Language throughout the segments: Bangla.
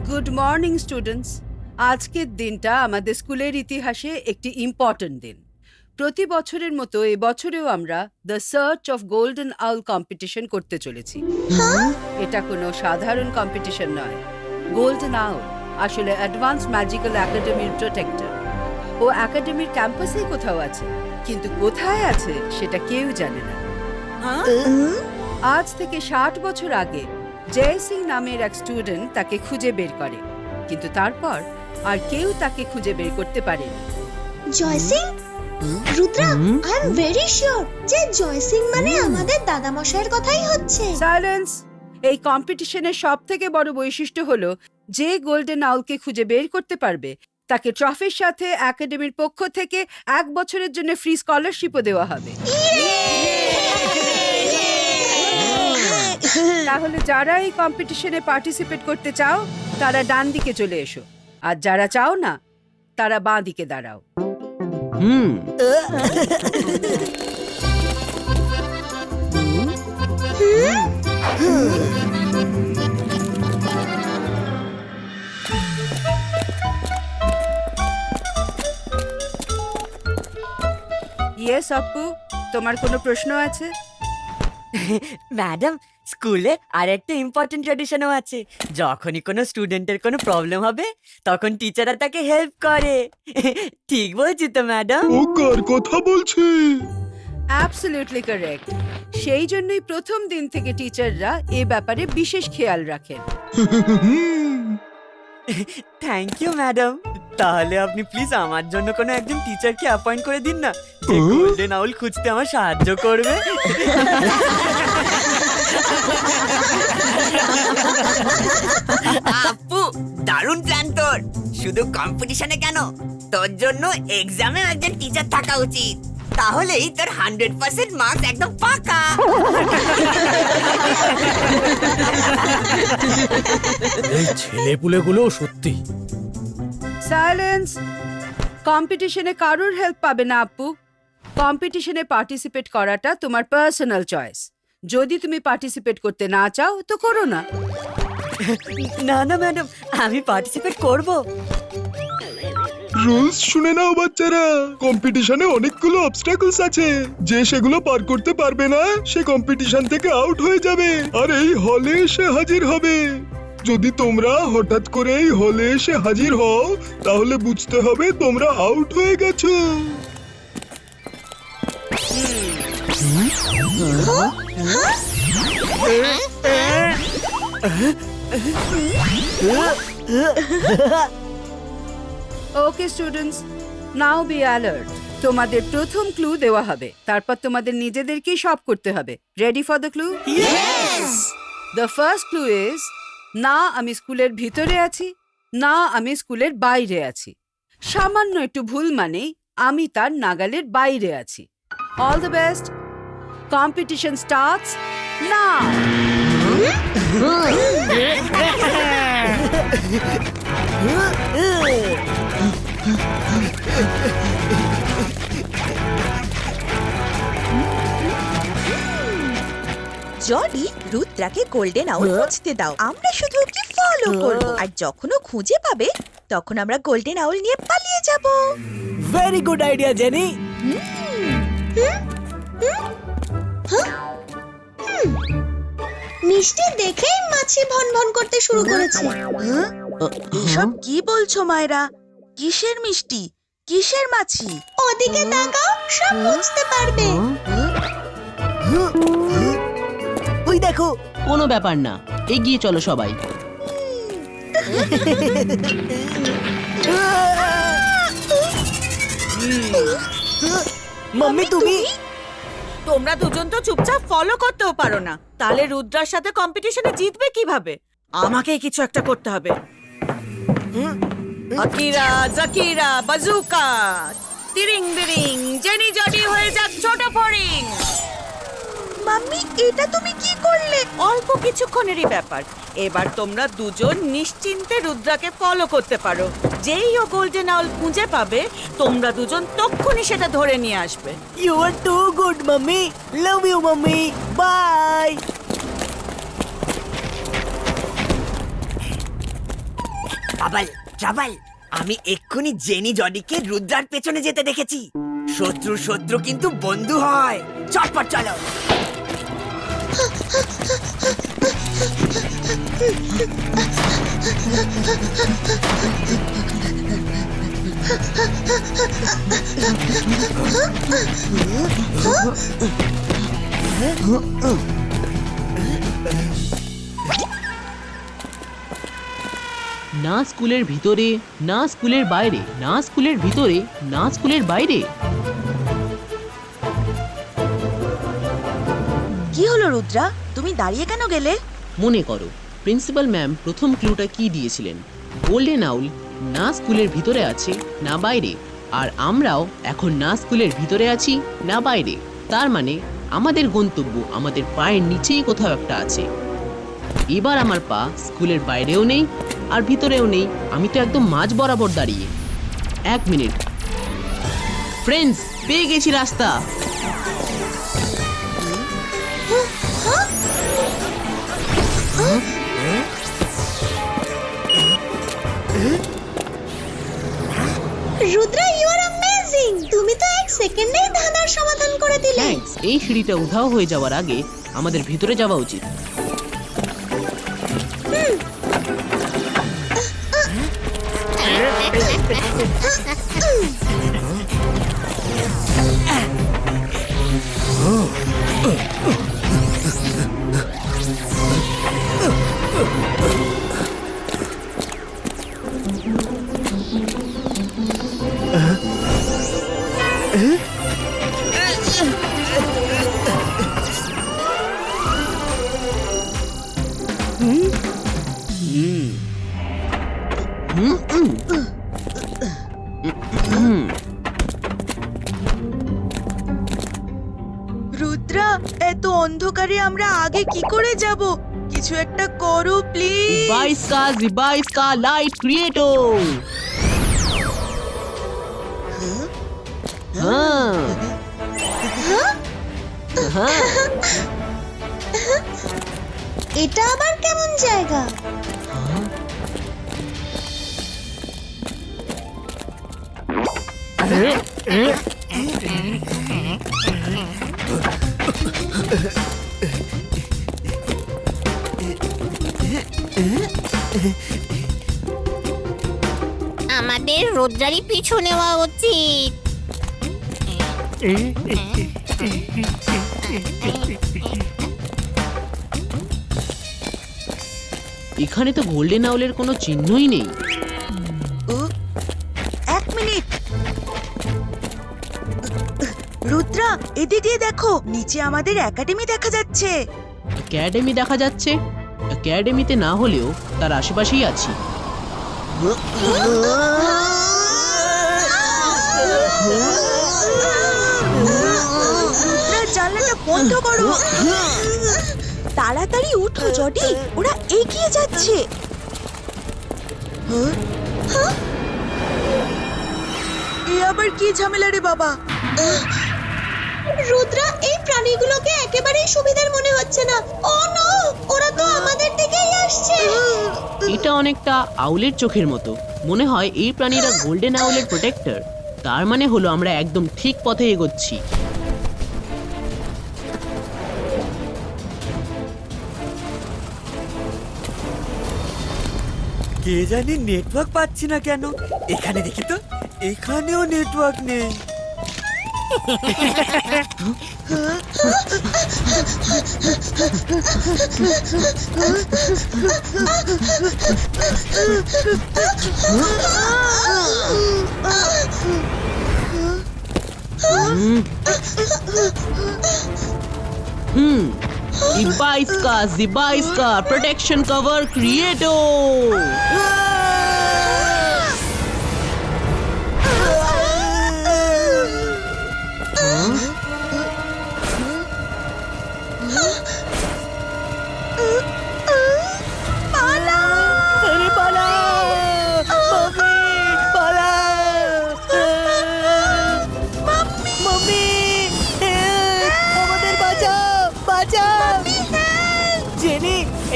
Good morning students. আজকের দিনটা আমাদের স্কুলের ইতিহাসে একটি ইম্পর্ট্যান্ট দিন। প্রতি বছরের মতো এবছরেও আমরা the search of golden owl competition করতে চলেছি। এটা কোনো সাধারণ কম্পিটিশন নয়। গোল্ডেন আউল আসলে অ্যাডভান্স ম্যাজিক্যাল একাডেমির প্রোটেক্টর। ও একাডেমির ক্যাম্পাসেই কোথাও আছে, কিন্তু কোথায় আছে সেটা কেউ জানে না। আজ থেকে 60 বছর আগে জয় সিং নামের এক স্টুডেন্ট তাকে খুঁজে বের করে, কিন্তু তারপর আর কেউ তাকে খুঁজে বের করতে পারেনি। Joy Singh? Rudra, I am very sure যে জয় সিং মানে আমাদের দাদা মশাইয়ের কথাই হচ্ছে। সাইলেন্স। এই কম্পিটিশনের সবথেকে বড় বৈশিষ্ট্য হলো যে গোল্ডেন আউলকে খুঁজে বের করতে পারবে তাকে ট্রফির সাথে একাডেমির পক্ষ থেকে 1 বছরের জন্য ফ্রি স্কলারশিপও দেওয়া হবে। তাহলে যারা এই কম্পিটিশনে পার্টিসিপেট করতে চাও তারা ডান দিকে চলে এসো, আর যারা চাও না তারা বাঁ দিকে দাঁড়াও। ইয়েস অপ্পু, তোমার কোনো প্রশ্ন আছে? ম্যাডাম, স্কুলে আর একটা ইম্পর্টেন্ট ট্র্যাডিশনও আছে। যখনই কোনো স্টুডেন্টের কোনো প্রবলেম হবে তখন টিচাররা তাকে হেল্প করে। ঠিক বলছি তো ম্যাডাম? ও কার কথা বলছে? Absolutely correct. সেই জন্যই প্রথম দিন থেকে টিচাররা এ ব্যাপারে বিশেষ খেয়াল রাখেন। Thank you madam. তাহলে আপনি প্লিজ আমার জন্য কোনো একজন টিচারকে অ্যাপয়েন্ট করে দিন না, যে গোল্ডেন আউল খুঁজতে আমার সাহায্য করবে। আপু, দারুণ প্ল্যান তোর। শুধু কম্পিটিশনে কেন, তোর জন্য এক্সামে একজন টিচার থাকা উচিত। তাহলেই তোর 100% মার্কস একদম পাকা। এই ছেলেপুলেগুলো সত্যি। সাইলেন্স। কম্পিটিশনে কারোর হেল্প পাবে না আপু। কম্পিটিশনে পার্টিসিপেট করাটা তোমার পার্সোনাল চয়েস। যদি তুমি পার্টিসিপেট করতে না চাও তো করো না। না না ম্যাডাম, আমি পার্টিসিপেট করব। রুলস শুনে নাও বাচ্চারা। কম্পিটিশনে অনেকগুলো অবস্টাকলস আছে, যে সেগুলো পার করতে পারবে না সে কম্পিটিশন থেকে আউট হয়ে যাবে আর এই হলে এসে হাজির হবে। যদি তোমরা হঠাৎ করে এই হলে এসে হাজির হও তাহলে বুঝতে হবে তোমরা আউট হয়ে গেছো। Okay students, now be alert. তোমাদের প্রথম ক্লু দেওয়া হবে, তারপর তোমাদের নিজেদেরকেই সব করতে হবে। Ready for the clue? The first clue is, না আমি স্কুলের ভিতরে আছি, না আমি স্কুলের বাইরে আছি। সামান্য একটু ভুল মানেই আমি তার নাগালের বাইরে আছি। All the best. Competition starts now. Johnny, রুদ্রাকে গোল্ডেন আউল খুঁজতে দাও। আমরা শুধু ওকে ফলো করব, আর যখন ও খুঁজে পাবে তখন আমরা গোল্ডেন আউল নিয়ে পালিয়ে যাব। Very good idea jenny. মিষ্টি দেখেই মাছি ভনভন করতে শুরু করেছে। এসব কি বলছো মায়েরা? কিসের মিষ্টি, কিসের মাছি? ওদিকে তাকাও, সব বুঝতে পারবে। ওই দেখো, কোনো ব্যাপার না, এগিয়ে চলো সবাই। মাম্মি তুমি? তোমরা দুজন তো চুপচাপ ফলো করতেও পারো না, তাহলে রুদ্রার সাথে কম্পিটিশনে জিতবে কিভাবে? আমাকেই কিছু একটা করতে হবে। আকিরা, জাকিরা, বাজুকা, তিরিং বিরিং, জেনি জডি হয়ে যাক ছোট ফড়িং। মা মাম্মি এটা তুমি কি করলে? অল্প কিছুক্ষণেরই ব্যাপার। এবার তোমরা দুজন নিশ্চিন্তে রুদ্রাকে ফলো করতে পারো। যেই ও গোল্ডেন আউল খুঁজে পাবে, তোমরা দুজন তক্ষুনি সেটা ধরে নিয়ে আসবে। You are too good mummy, love you mummy, bye. বাবাল ট্রাবাল, আমি এক্ষুনি জেনি জডিকে রুদ্রার পেছনে যেতে দেখেছি। শত্রু কিন্তু বন্ধু হয়। চটপট চলো। না স্কুলের ভিতরে, না স্কুলের বাইরে, না স্কুলের ভিতরে, না স্কুলের বাইরে। কি হলো রুদ্রা, তুমি দাঁড়িয়ে কেন গেলে? মনে করো প্রিন্সিপাল ম্যাম প্রথম ক্লুটা কি দিয়েছিলেন? গোল্ডেন আউল না স্কুলের ভিতরে আছে না বাইরে, আর আমরাও এখন না স্কুলের ভিতরে আছি না বাইরে। তার মানে আমাদের গন্তব্য আমাদের পায়ের নিচেই কোথাও একটা আছে। এবার আমার পা স্কুলের বাইরেও নেই আর ভিতরেও নেই, আমি তো একদম মাঝ বরাবর দাঁড়িয়ে। 1 মিনিট ফ্রেন্ডস, পেয়ে গেছি রাস্তা। Rudra, you are amazing. তুমি তো 1 সেকেন্ডেই ধাঁধার সমাধান করে দিলে। থ্যাঙ্কস। এই সিঁড়িটা উধাও হয়ে যাওয়ার আগে আমাদের ভিতরে যাওয়া উচিত। রুদ্রা, এত অন্ধকারে আমরা আগে কি করে যাব? কিছু একটা করো please. Zibais ka light creator. এটা আবার কেমন জায়গা? আমাদের রোদ্রারই পিছু নেওয়া উচিত। এখানে তো গোল্ডেন আউলের কোনো চিহ্নই নেই। 1 মিনিট রুদ্রা, এদিকে দেখো, নিচে আমাদের একাডেমি দেখা যাচ্ছে। একাডেমি দেখা যাচ্ছে? একাডেমিতে না হলেও তার আশেপাশেই আছি। রুদ্রা, জানলাটা বন্ধ করো। তাড়াতাড়ি উঠো জডি, ওরা এগিয়ে যাচ্ছে। এ আবার কি ঝামেলা রে বাবা? রুদ্রা, এই প্রাণীগুলোকে একেবারেই সুবিধার মনে হচ্ছে না। ও নো, ওরা তো আমাদের দিকেই আসছে। এটা অনেকটা আউলের চোখের মতো। মনে হয় এই প্রাণীরা গোল্ডেন আউলের প্রোটেক্টর। তার মানে হলো আমরা একদম ঠিক পথে এগোচ্ছি। কে জানি নেটওয়ার্ক পাচ্ছি না কেন। এখানে দেখি তো, এখানেও নেটওয়ার্ক নেই। Zibais ka protection cover creator.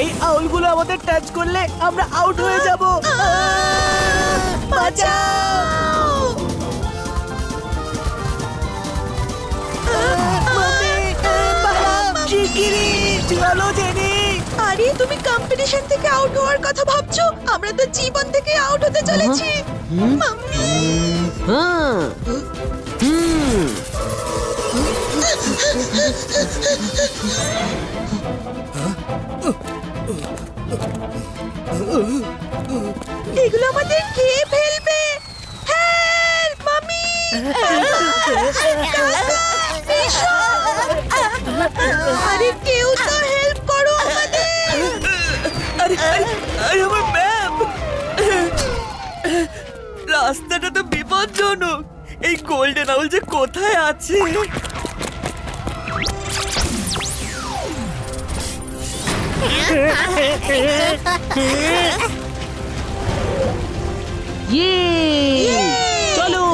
এই আউলগুলো আমাদের টাচ করলে আমরা আউট হয়ে যাব। বাঁচাও! মাম্মি, পালাও! শিগগিরই চলো জেনি। আরে তুমি কম্পিটিশন থেকে আউট হওয়ার কথা ভাবছো? আমরা তো জীবন থেকে আউট হতে চলেছি। মাম্মি, হ্যাঁ এগুলো আমাদের খেয়ে ফেলবে। Help mummy! আরে কেউ তো হেল্প করো আমাদের। আরে আমার ম্যাপ! রাস্তাটা তো বিপজ্জনক। এই গোল্ডেন আউল যে কোথায় আছে? ইয়ে চলো।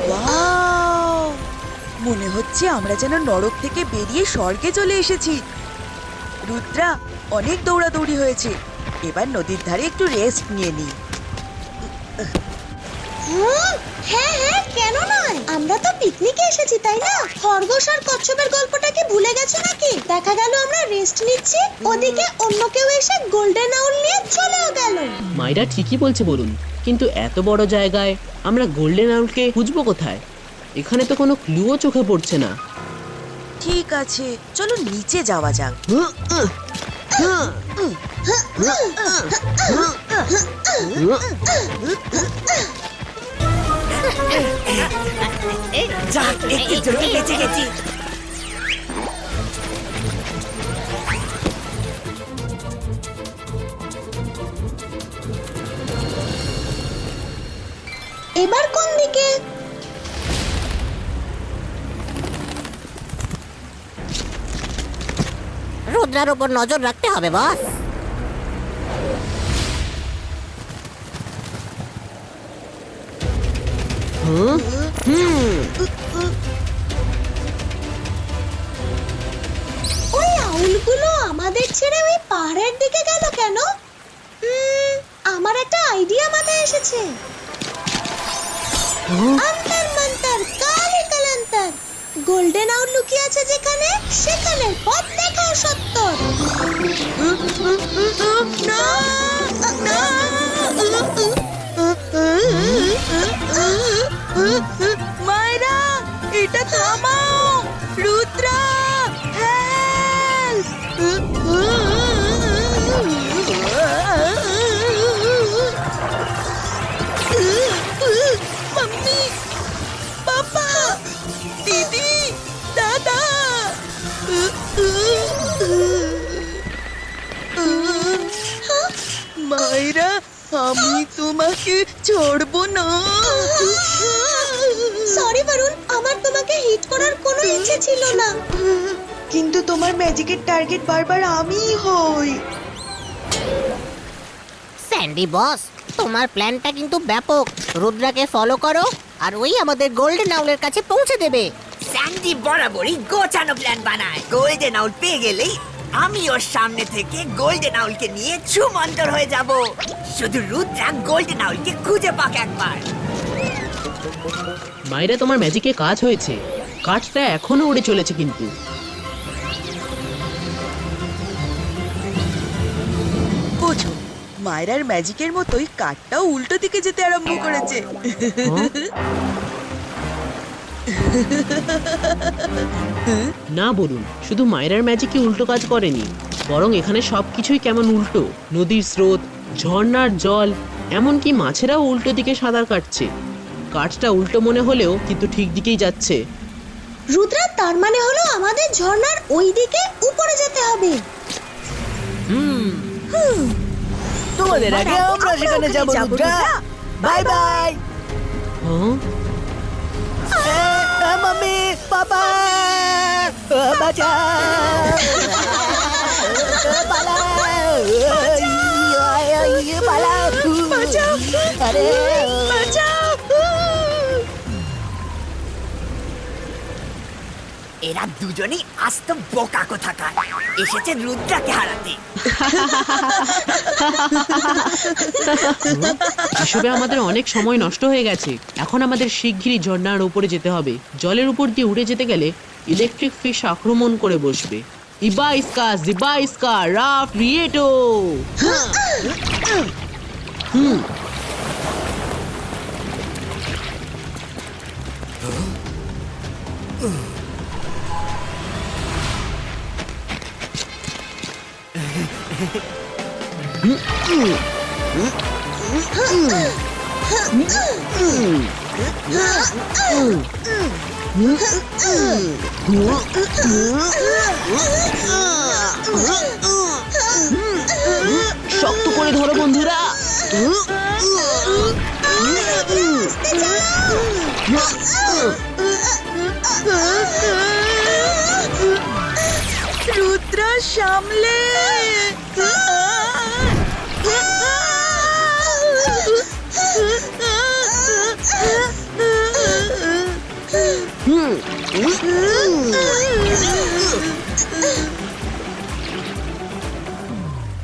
ওয়াও! মনে হচ্ছে আমরা যেন নরক থেকে বেরিয়ে স্বর্গে চলে এসেছি। রুদ্রা, অনেক দৌড়াদৌড়ি হয়েছে, এবার নদীর ধারে একটু রেস্ট নিয়ে নিই। হ্যাঁ হ্যাঁ, কেন নয়? আমরা তো পিকনিকে এসেছি, তাই না? খরগোশ আর কচ্ছপের গল্পটা কি ভুলে গেছো নাকি? দেখা গেল আমরা রেস্ট নিচ্ছি, ওদিকে অন্য কেউ এসে গোল্ডেন আউল নিয়ে চলেও গেল। মাইরা ঠিকই বলছে বলুন, কিন্তু এত বড় জায়গায় আমরা গোল্ডেন আউলকে খুঁজবো কোথায়? এখানে তো কোনো ক্লুও চোখে পড়ছে না। ঠিক আছে, চলো নিচে যাওয়া যাক। যাক, একটু জন্য বেঁচে গেছি। এবার কোন দিকে? রুদ্রার উপর নজর রাখতে হবে বস। ওই আউলগুলো আমাদের ছেড়ে ওই পাহাড়ের দিকে গেল কেন? আমার একটা আইডিয়া মাথায় এসেছে। অন্তর মন্তর কালে কালান্তর, গোল্ডেন আউল লুকিয়ে আছে যেখানে, সেখানে পথ দেখাও সত্তর। না, না। মায়েরা, এটা থামাও। রুদ্রা, মাম্মি, পাপা, দিদি, দাদা। মায়েরা, আমি তোমাকে ছাড়বো না। সরি বরুণ, আমার তোমাকে হিট করার কোনো ইচ্ছে ছিল না। কিন্তু তোমার ম্যাজিকের টার্গেট বারবার আমিই হই। স্যান্ডি বস, তোমার প্ল্যানটা কিন্তু ব্যাপক। রুদ্রাকে ফলো করো আর ওই আমাদের গোল্ডেন আউলের কাছে পৌঁছে দেবে। স্যান্ডি বরাবরই গোছানো প্ল্যান বানায়। গোল্ডেন আউল পেয়ে গেলেই আমি ওর সামনে থেকে গোল্ডেন আউলকে নিয়ে ছুমন্তর হয়ে যাব। শুধু রুদ্রা গোল্ডেন আউলকে খুঁজে পাক একবার। মাইরা, তোমার ম্যাজিকে কাজ হয়েছে। কাঠটা এখনো উড়ে চলেছে কিন্তু। বোঝো, মায়রার ম্যাজিকের মতোই কাঠটাও উল্টো দিকে যেতে আরম্ভ করেছে। না বলুন, শুধু মায়রার ম্যাজিকই উল্টো কাজ করেনি, বরং এখানে সবকিছুই কেমন উল্টো। নদীর স্রোত, ঝর্ণার জল, এমনকি মাছেরাও উল্টো দিকে সাঁতার কাটছে। কাঠটা উল্টো মনে হলেও কিন্তু ঠিক দিকেই যাচ্ছে। রুদ্রা, তার মানে হলো আমাদের ঝর্ণার ওই দিকে উপরে যেতে হবে। তোমাদের আগে আমরা সেখানে যাব Rudra. Bye bye. Mummy, papa, বাঁচাও! পালাও! পালাও! বাঁচাও! আরে বাঁচাও! এরা দুজনেই আস্ত বোকা কোথাকার, এসেছে রুদ্রাকে হারাতে। এসবে আমাদের অনেক সময় নষ্ট হয়ে গেছে। এখন আমাদের শিগগিরই ঝর্ণার উপরে যেতে হবে। জলের উপর দিয়ে উড়ে যেতে গেলে ইলেকট্রিক ফিশ আক্রমণ করে বসবে। জিবা ইস্কা রাফ রিয়েটো। শক্ত করে ধরো বন্ধুরা। রুদ্রা সামলে।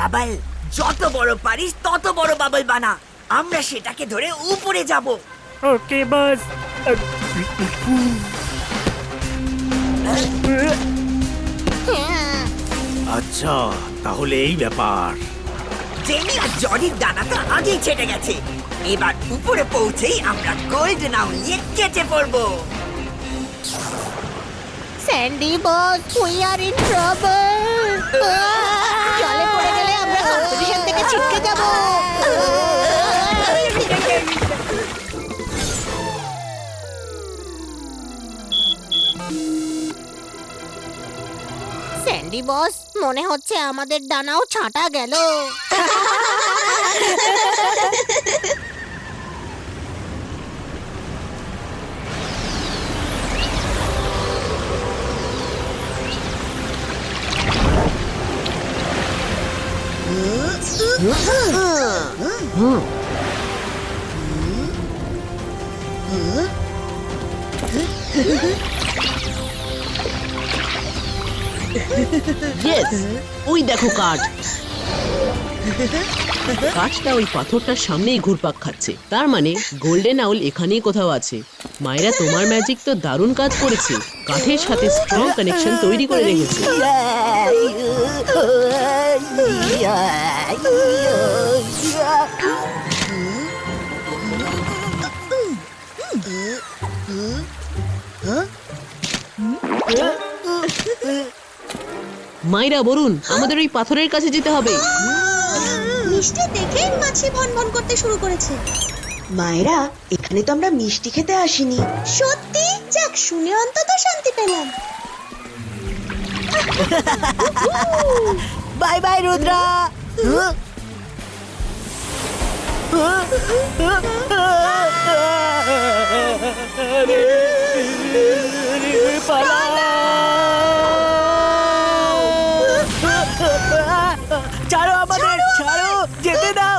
বাবল, যত বড় পারিস তত বড় বাবল বানা, আমরা সেটাকে ধরে উপরে যাব। ওকে বস। আচ্ছা, তাহলে এই ব্যাপার। জেনি আর জনির ডানাটা আগেই ছেটে গেছে। এবার উপরে পৌঁছেই আমরা গোল্ডেন আউল নিয়ে কেটে পড়বো। Sandy boss, we are in trouble. জলে পড়ে গেলে আমরা কম্পিটিশন থেকে ছিটকে যাব। স্যান্ডি বস, মনে হচ্ছে আমাদের ডানাও ছাঁটা গেল। ইয়েস, ওই দেখো কাঠ। কাঠটা ওই পাথরটার সামনেই ঘুরপাক খাচ্ছে। তার মানে গোল্ডেন আউল এখানেই কোথাও আছে। মায়েরা, তোমার ম্যাজিক তো দারুণ কাজ করেছে। কাঠের সাথে স্ট্রং কানেকশন তৈরি করে রেখেছে। মাইরা, বরুণ, আমাদের ওই পাথরের কাছে যেতে হবে। মিষ্টি দেখেই মাছি ভনভন করতে শুরু করেছে। মায়েরা, এখানে তো আমরা মিষ্টি খেতে আসিনি। সত্যি? যাক, শুনে অন্তত শান্তি পেলাম। Bye bye Rudra. ছাড়ো আমাদের, ছাড়ো, যেতে দাও।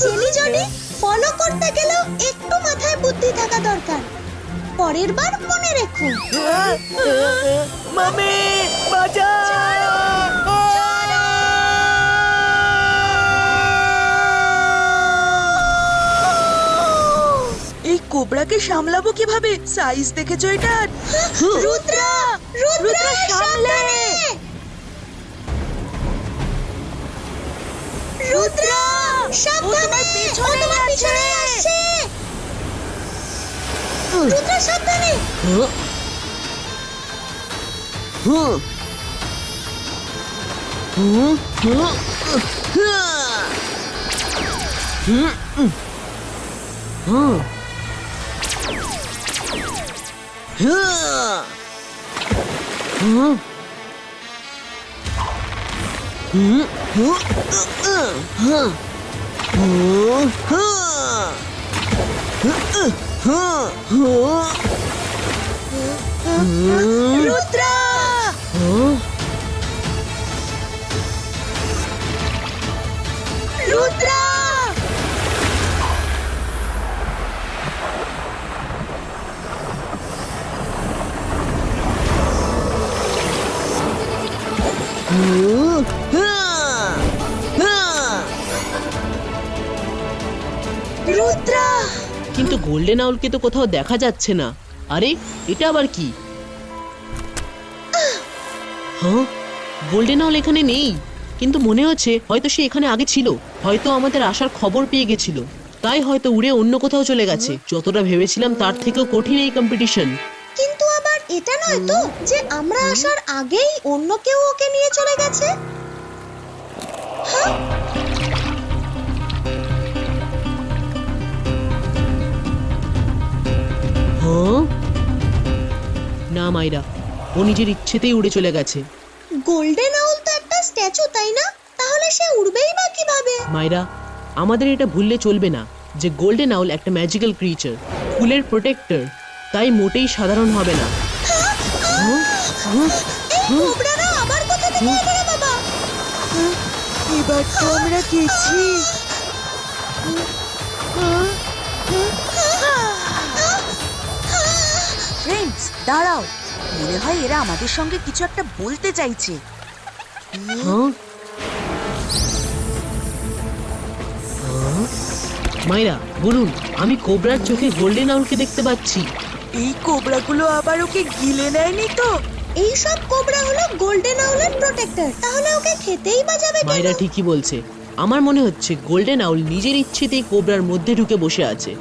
জেলি জনি, ফলো করতে গেলেও একটু মাথায় বুদ্ধি থাকা দরকার। পরের বার মনে রেখো। মামি, বাঁচাও। এই কোবরাকে সামলাবো কিভাবে? সাইজ দেখেছো এটার? রুদ্রা, রুদ্রা সামলে। রুদ্রা, সাবধানে, ও তোমার পিছনে আসছে। রুদ্রা, সাবধানে। রুদ্রা! রুদ্রা! কিন্তু গোল্ডেন আউলকে তো কোথাও দেখা যাচ্ছে না। আরে এটা আবার কি? হ্যাঁ, গোল্ডেন আউল এখানে নেই, কিন্তু মনে হচ্ছে হয়তো সে এখানে আগে ছিল, হয়তো আমাদের আসার খবর পেয়ে গেছিল, তাই হয়তো উড়ে অন্য কোথাও চলে গেছে। যতটা ভেবেছিলাম তার থেকেও কঠিন এই কম্পিটিশন। কিন্তু আবার এটা নয় তো যে আমরা আসার আগেই অন্য কেউ ওকে নিয়ে চলে গেছে। হ্যাঁ, হ্যাঁ, না মাইরা, ও নিজের ইচ্ছেতেই উড়ে চলে গেছে। গোল্ডেন আউল তো একটা স্ট্যাচু, তাই না? তাহলে সে উড়বেই বা কিভাবে? মাইরা, আমাদের এটা ভুললে চলবে না যে গোল্ডেন আউল একটা ম্যাজিক্যাল ক্রিয়েচার, ফুলের প্রোটেক্টর, তাই মোটেই সাধারণ হবে না। এই কোবরারা আবার কোথা থেকে এলো রে বাবা? এবার তো আমরা গেছি। ফ্রেন্ডস, দাঁড়াও, মনে হয় এরা আমাদের সঙ্গে কিছু একটা বলতে চাইছে। হ্যাঁ, মাইরা বলুন, আমি কোবরার চোখে গোল্ডেন আউলকে দেখতে পাচ্ছি। এই কোবরাগুলো আবার ওকে গিলে নেয়নি তো? এই সব কোবরা হলো গোল্ডেন আউলের প্রোটেক্টর, তাহলে ওকে খেতেই বা যাবে কেন? মাইরা ঠিকই বলছে, আমার মনে হচ্ছে গোল্ডেন আউল নিজের ইচ্ছেতেই কোবরার মধ্যে ঢুকে বসে আছে।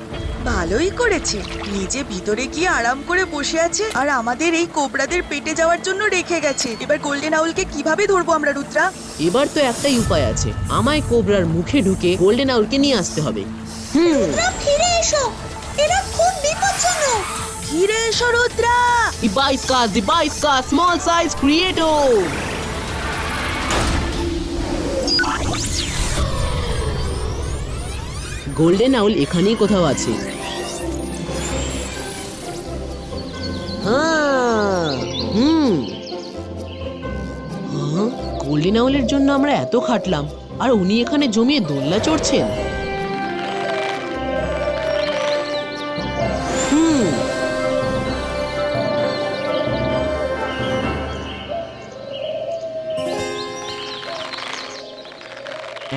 ভালোই করেছে, নিজে ভিতরে গিয়ে আরাম করে বসে আছে আর আমাদের এই কোবরাদের পেটে যাওয়ার জন্য রেখে গেছে। এবার গোল্ডেন আউলকে কিভাবে ধরবো আমরা, রুদ্রা? এবার তো একটাই উপায় আছে, আমায় কোবরার মুখে ঢুকে গোল্ডেন আউলকে নিয়ে আসতে হবে। রুদ্রা, ফিরে এসো, এরা খুব বিপজ্জনক। ফিরে এসো Rudra. The Baiska small size creator. Golden owl এখানেই কোথাও আছে। গোল্ডেন আউলের জন্য আমরা এত খাটলাম, আর উনি এখানে জমিয়ে দোলনা চড়ছেন।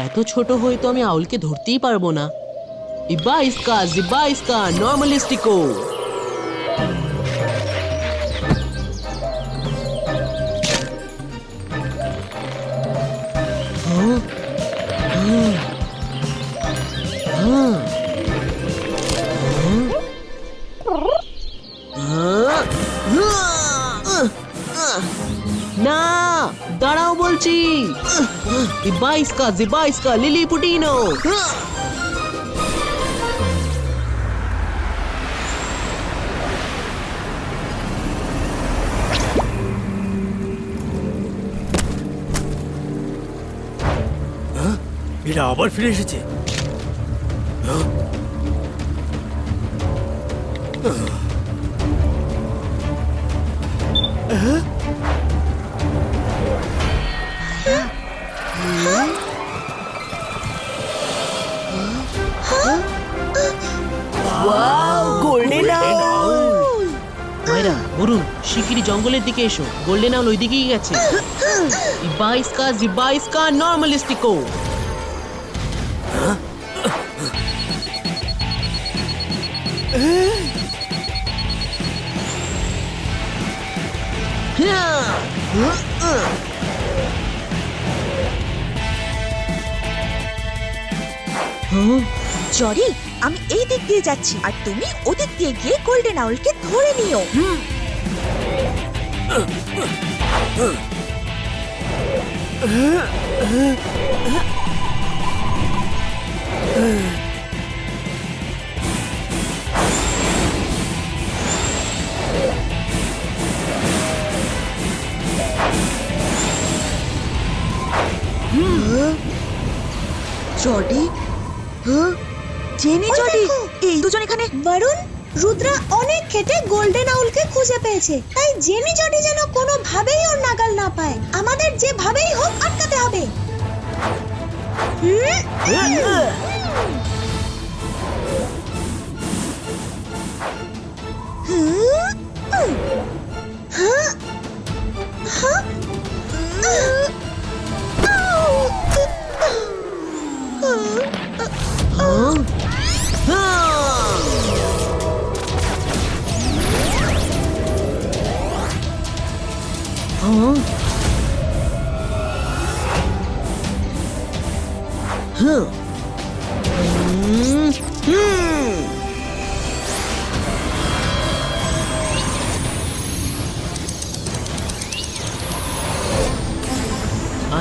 এত ছোট হয়তো আমি আউলকে ধরতেই পারবো না। Zibaisca normalistico. না, দাঁড়াও বলছি। Zibaisca Lilliputino. এরা আবার ফিরে এসেছে। গোল্ডেন আউল। মাইরা, বরুণ, শিগগিরই জঙ্গলের দিকে এসো, গোল্ডেন আউল ওই দিকেই গেছে। Zibaisca normalistico. জরি, আমি এই দিক দিয়ে যাচ্ছি আর তুমি ওদিক দিয়ে গিয়ে গোল্ডেন আউলকে ধরে নিও। জডি, জেনি, জডি, এই দুজন এখানে। বরুণ, রুদ্রা অনেক খেটে গোল্ডেন আউলকে খুঁজে পেয়েছে, তাই জেনি জডি যেন কোনোভাবেই ওর নাগাল না পায়। আমাদের যেভাবেই হোক আটকাতে হবে।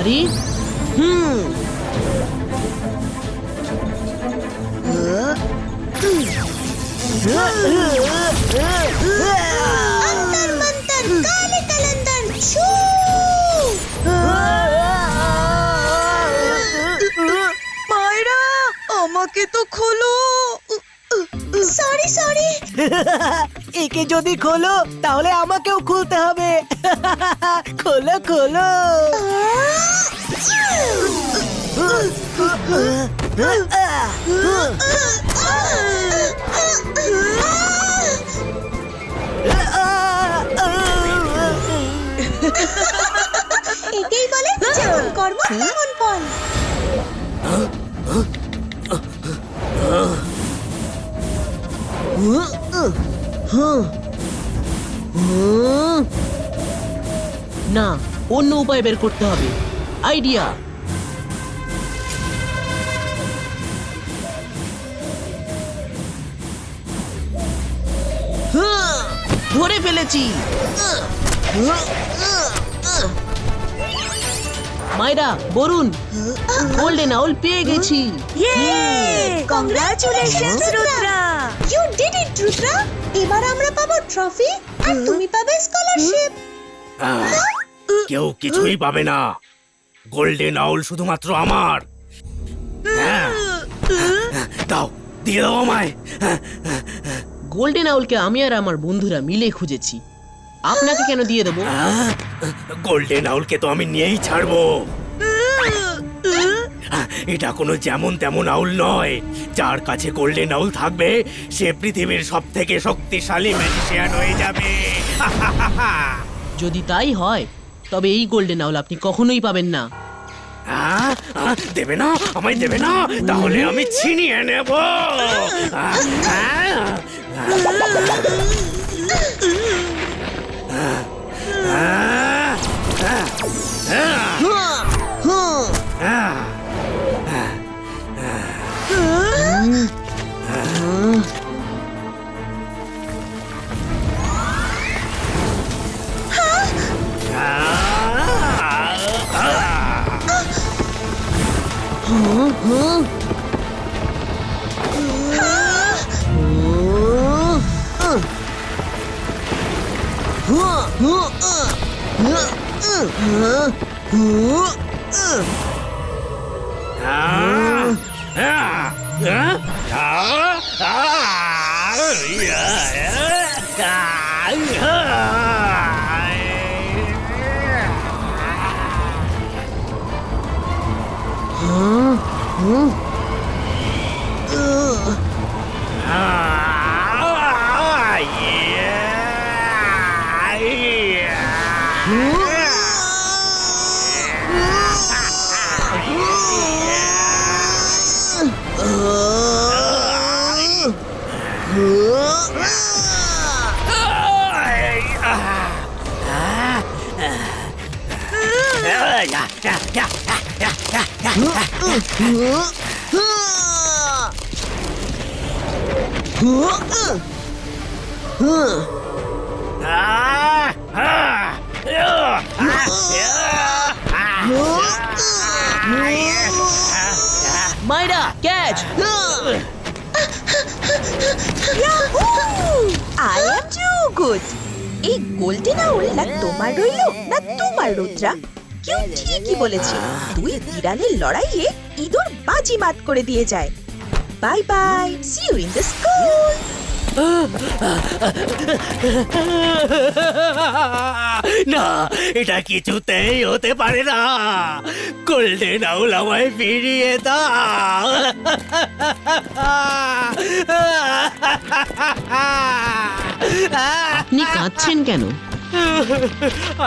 আরে অন্তর মন্তর কালে কালান্দর ছু মায়েরা আমাকে তো খোলো। সরি সরি একে যদি খোলো তাহলে আমাকেও খুলতে হবে। খোলো খোলো। একেই বলে যেমন কর্ম তেমন ফল। না, অন্য উপায় বের করতে হবে। আইডিয়া! ধরে ফেলেছি। মাইরা, বরুণ, গোল্ডেন আউল পেয়ে গেছি। Congratulations Rudra, you did it Rudra. এবার আমরা পাবো ট্রফি আর তুমি পাবে স্কলারশিপ। কেউ কিছুই পাবে না। গোল্ডেন আউল শুধুমাত্র আমার। হ্যাঁ। দাও, দিয়ে দাও আমায়। গোল্ডেন আউলকে আমি আর আমার বন্ধুরা মিলে খুঁজেছি। আপনাকে কেন দিয়ে দেবো? গোল্ডেন আউলকে তো আমি নিয়েই ছাড়বো। এটা কোনো যেমন তেমন আউল নয়। যার কাছে গোল্ডেন আউল থাকবে সে পৃথিবীর সব থেকে শক্তিশালী ম্যাজিশিয়ান হয়ে যাবে। যদি তাই হয় তবে এই গোল্ডেন আউল আপনি কখনোই পাবেন না। দেবে না, আমায় দেবে না, তাহলে আমি ছিনিয়ে নেব। Myra, catch! I am too good. এই গোল্ডেন আউল না তোমার রইলো না তোমার রুদ্রা? কেউ ঠিকই বলেছে, দুই বিড়ালের লড়াইয়ে ইঁদুর বাজি মাত করে দিয়ে যায়। Bye bye, see you in the school. না, এটা কিছুতেই হতে পারে না। গোল্ডেন আউল আমায় ফিরিয়ে দাও। আপনি কাঁদছেন কেন?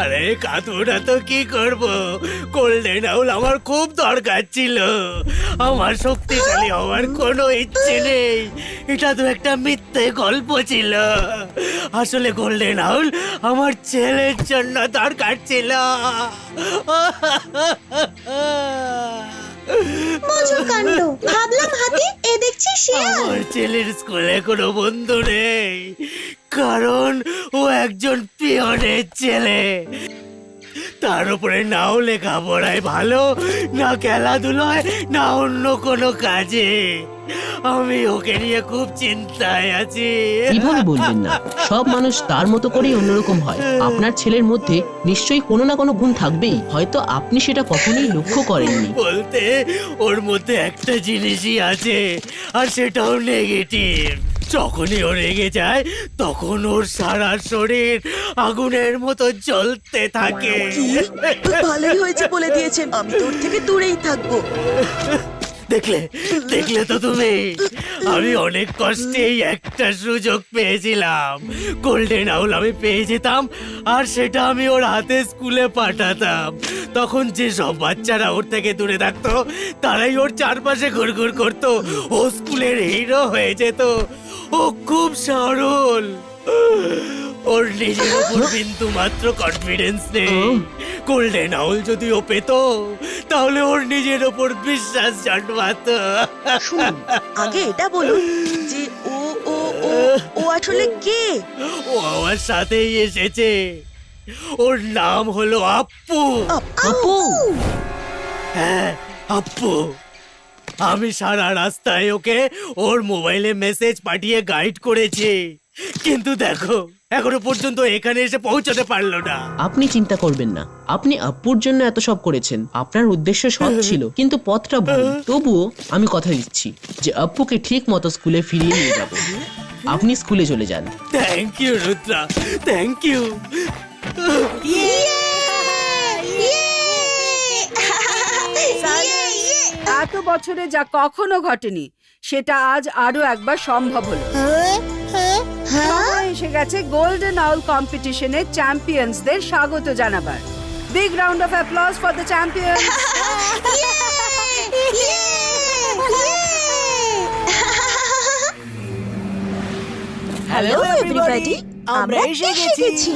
আরে কাঁদবো না তো কি করব? গোল্ডেন আউল আমার খুব দরকার ছিল। আমার শক্তিশালী হওয়ার কোনো ইচ্ছে নেই। এটা তো একটা মিথ্যে গল্প ছিল। আসলে গোল্ডেন আউল আমার ছেলের জন্য দরকার ছিল। মজা কাণ্ড। ভাবলাম হাতি, এ দেখছি শিয়াল। আমার ছেলের স্কুলে কোনো বন্ধু নেই, কারণ ও একজন পিয়নের ছেলে। তার ওপরে নাও লেখাপড়ায় ভালো, না খেলাধুলায়, না অন্য কোনো কাজে। আমি ওকে নিয়ে খুব চিন্তায় আছি। কিভাবে বলবেন না? সব মানুষ তার মতো করেই অন্যরকম হয়। আপনার ছেলের মধ্যে নিশ্চয়ই কোনো না কোনো গুণ থাকবেই, হয়তো আপনি সেটা কখনোই লক্ষ্য করেননি। বলতে ওর মধ্যে একটা জিনিসই আছে, আর সেটাও নেগেটিভ। যখনই ও রেগে যায় তখন ওর সারা শরীর আগুনের মতো জ্বলতে থাকে। তো ভালোই হয়েছে বলে দিয়েছেন, আমি তোর থেকে দূরেই থাকবো। দেখলে দেখলে তো তুমি, আমি অনেক কষ্টেই একটা সুযোগ পেয়েছিলাম। গোল্ডেন আউল আমি পেয়ে যেতাম, আর সেটা আমি ওর হাতে স্কুলে পাঠাতাম। তখন যে সব বাচ্চারা ওর থেকে দূরে থাকতো তারাই ওর চারপাশে ঘুরঘুর করতো। ও স্কুলের হিরো হয়ে যেত। ও খুব সরল, ওর নিজের উপর বিন্দু মাত্র কনফিডেন্স নেই। গোল্ডেন আউল যদি ও পেত তাহলে ওর নিজের ওপর বিশ্বাস জন্মাতো। শুনুন, আগে এটা বলুন যে ও ও ও ও আসলে কে? ও আমার সাথেই এসেছে। ওর নাম হলো আপ্পু। আপু, হ্যাঁ, আপ্পু। আমি সারা রাস্তায় ওকে ওর মোবাইলে মেসেজ পাঠিয়ে গাইড করেছি, কিন্তু দেখো এখনো পর্যন্ত এখানে এসে পৌঁছাতে পারলো না। আপনি চিন্তা করবেন না, আপনি আপ্পুর জন্য এত সব করেছেন। আপনার উদ্দেশ্য সৎ ছিল, কিন্তু পথটা ভুল। তবুও আমি কথা দিচ্ছি যে আপ্পুকে ঠিক মতো স্কুলে ফিরিয়ে নিয়ে যাব। আপনি স্কুলে চলে যান। Thank you Rudra, thank you. এত বছরে যা কখনো ঘটেনি সেটা আজ আরো একবার সম্ভব হলো। সময় এসে গেছে গোল্ডেন আউল কম্পিটিশনে চ্যাম্পিয়ন্সদের স্বাগত জানাবার। Big round of applause for the champions. Hello everybody, আমরা এসে গেছি।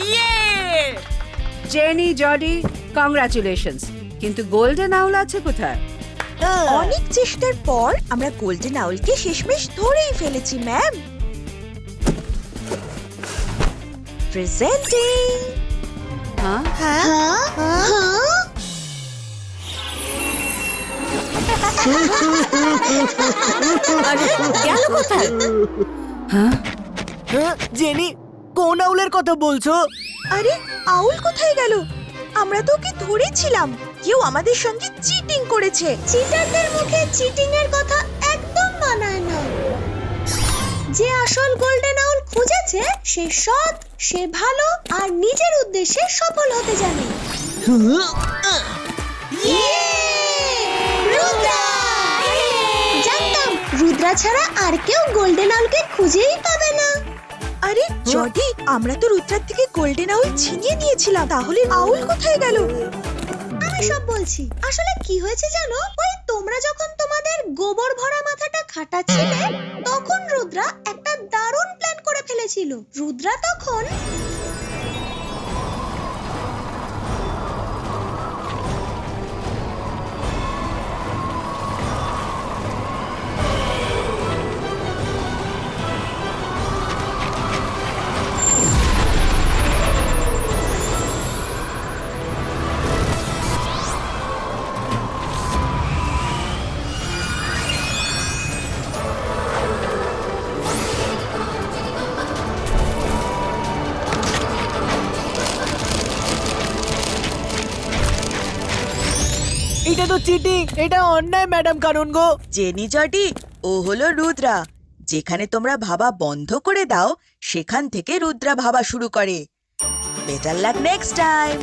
ইয়ে! Jenny, Jody, congratulations. কিন্তু গোল্ডেন আউল আছে কোথায়? অনেক চেষ্টার পর আমরা গোল্ডেন আউলকে শেষমেশ ধরেই ফেলেছি ম্যাম। প্রেজেন্টিং। হ্যাঁ, গেল কোথায়? জেনি, কোন আউলের কথা বলছো? আরে আউল কোথায় গেল? আমরা তো ওকে ধরেছিলাম। কেউ আমাদের সঙ্গে চিটিং করেছে। চিটারদের মুখে চিটিং এর কথা একদম মানায় না। যে আসল গোল্ডেন আউল খুঁজেছে সে সৎ, সে ভালো আর নিজের উদ্দেশ্যে সফল হতে জানে। রুদ্রা! জানতাম রুদ্রা ছাড়া আর কেউ গোল্ডেন আউলকে খুঁজেই পাবে না। আরে জডি, আমরা তো রুদ্রার থেকে গোল্ডেন আউল ছিনিয়ে নিয়েছিলাম, তাহলে আউল কোথায় গেল? আমি সব বলছি। আসলে কি হয়েছে জানো, ওই তোমরা যখন তোমাদের গোবর ভরা মাথাটা খাটাচ্ছিলে তখন রুদ্রা একটা দারুণ প্ল্যান করে ফেলেছিল। রুদ্রা তখন এটা তো চিটিং, এটা অন্যায় ম্যাডাম কানুন গো। জেনি, জডি, ও হলো রুদ্রা। যেখানে তোমরা ভাবা বন্ধ করে দাও সেখান থেকে রুদ্রা ভাবা শুরু করে। Better luck next time.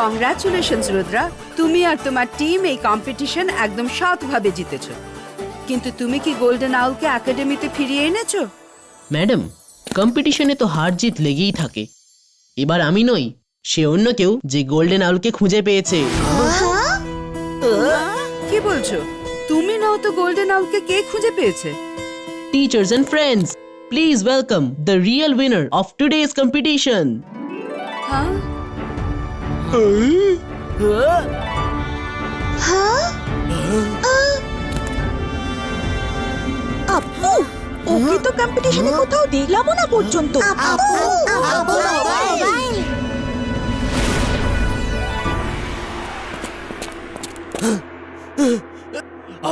Congratulations Rudra, তুমি আর তোমার টিম এই কম্পিটিশন একদম সৎভাবে জিতেছো। কিন্তু তুমি কি গোল্ডেন আউলকে একাডেমিতে ফিরিয়ে এনেছো? ম্যাডাম, কম্পিটিশনে তো হার জিত লেগেই থাকে। এবার আমি নই, সে অন্য কেউ যে গোল্ডেন আউলকে খুঁজে পেয়েছে। কি বলছো? তুমি নাও তো গোল্ডেন আউলকে কে খুঁজে পেয়েছে? Teachers and friends, please welcome the real winner of today's competition. হ্যাঁ, আপু ওকে তো কম্পিটিশনে কোথাও দেখলামও না পর্যন্ত।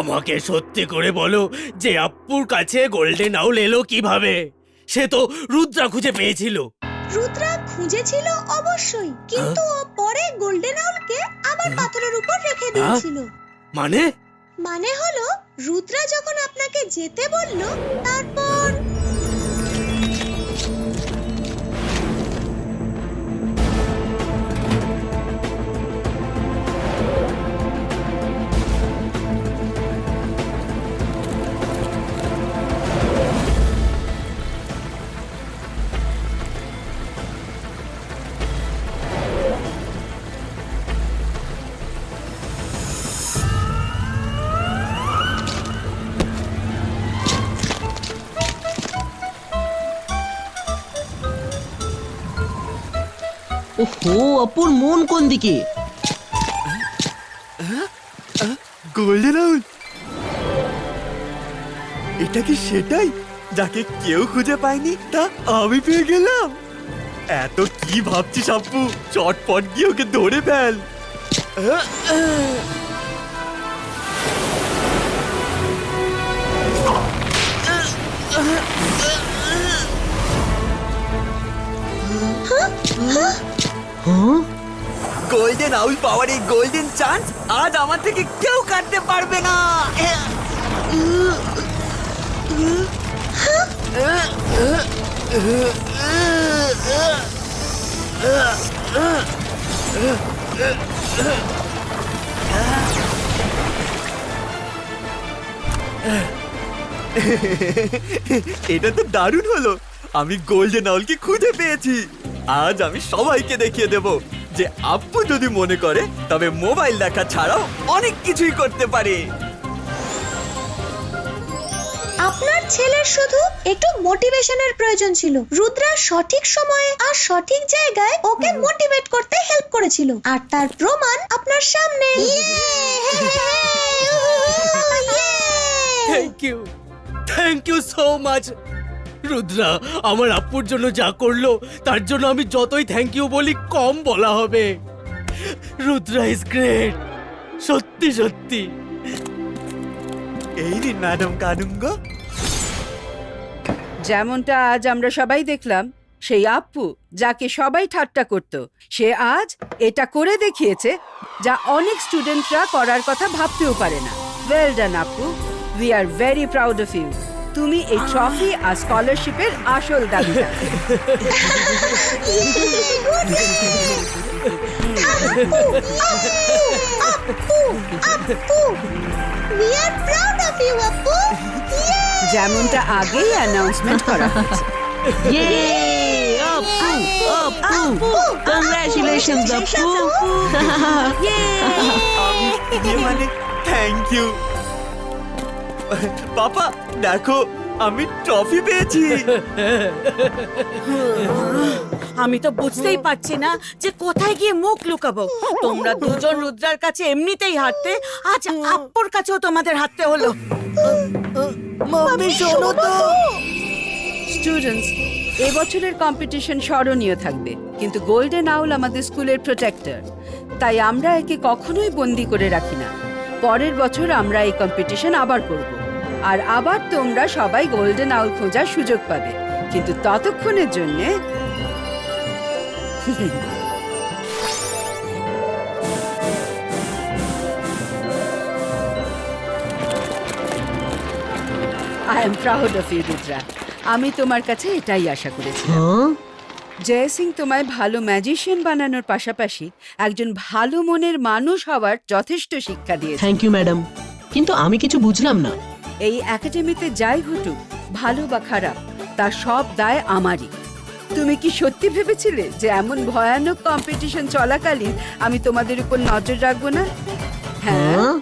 আমাকে সত্যি করে বলো যে আপ্পুর কাছে গোল্ডেন আউল এলো কিভাবে? সে তো রুদ্রা খুঁজে পেয়েছিল। রুদ্রা খুঁজেছিল অবশ্যই, কিন্তু ও পরে গোল্ডেন আউলকে আবার পাথরের উপর রেখে দিয়েছিল। মানে? মানে হলো রুদ্রা যখন আপনাকে যেতে বলল, তারপর ওহো, অপুর মন কোন দিকে? গোল্ডেন আউল, এটা কি সেটাই যাকে কেউ খুঁজে পায়নি, তা আমি পেয়ে গেলাম? এত কি ভাবছিস আপ্পু, চটপট গিয়ে ওকে ধরে ফেল। গোল্ডেন আউল পাওয়ার এই গোল্ডেন চান্স আজ আমার থেকে কেউ কাটতে পারবে না। এটা তো দারুণ হলো, আমি গোল্ডেন আউলকে খুঁজে পেয়েছি। আজ আমি সবাইকে দেখিয়ে দেব যে আপ্পু যদি মনে করে তবে মোবাইল দেখা ছাড়াও অনেক কিছুই করতে পারে। আপনার ছেলের শুধু একটু মোটিভেশনের প্রয়োজন ছিল। রুদ্রা সঠিক সময়ে আর সঠিক জায়গায় ওকে মোটিভেট করতে হেল্প করেছিল, আর তার প্রমাণ আপনার সামনে। Thank you so much Rudra. আমার আপ্পুর জন্য যা করলো তার জন্য আমি যতই থ্যাংক ইউ বলি কম বলা হবে। রুদ্রা ইজ গ্রেট, সত্যি সত্যি। এই নিন ম্যাডাম কানুঙ্গ। যেমনটা আজ আমরা সবাই দেখলাম, সেই আপ্পু যাকে সবাই ঠাট্টা করত, সে আজ এটা করে দেখিয়েছে যা অনেক স্টুডেন্টরা করার কথা ভাবতেও পারে না। Well done Appu, we are very proud of you. তুমি এই ট্রফি আর স্কলারশিপের আসল দাবিদার। We are proud of you, Appu. যেমনটা আগেই অ্যানাউন্সমেন্ট করা হয়েছে। কংগ্রাচুলেশনস আপু। মানে থ্যাংক ইউ। পাপা দেখো, আমি ট্রফি পেয়েছি। আমি তো বুঝতেই পারছি না যে কোথায় গিয়ে মুখ লুকাবো। তোমরা দুজন রুদ্রার কাছে এমনিতেই হারতে, আজ আপ্পুর কাছেও তোমাদের হারতে হলো। মাম্মি শোনো তো। স্টুডেন্টস, এবছরের কম্পিটিশন স্মরণীয় থাকবে, কিন্তু গোল্ডেন আউল আমাদের স্কুলের প্রোটেক্টর, তাই আমরা একে কখনোই বন্দি করে রাখি না। পরের বছর আমরা এই কম্পিটিশন আবার করব, আর আবার তোমরা সবাই গোল্ডেন আউল খোঁজার সুযোগ পাবে, কিন্তু ততক্ষণের জন্যে I am proud of you Rudra. আমি তোমার কাছে এটাই আশা করেছি। জয় সিং তোমায় ভালো ম্যাজিশিয়ান বানানোর পাশাপাশি একজন ভালো মনের মানুষ হওয়ার যথেষ্ট শিক্ষা দিয়েছে। থ্যাংক ইউ ম্যাডাম, কিন্তু আমি কিছু বুঝলাম না। এই একাডেমিতে যাই ঘটুক, ভালো বা খারাপ, তার সব দায় আমারই। তুমি কি সত্যি ভেবেছিলে যে এমন ভয়ানক কম্পিটিশন চলাকালীন আমি তোমাদের উপর নজর রাখবো না? হ্যাঁ।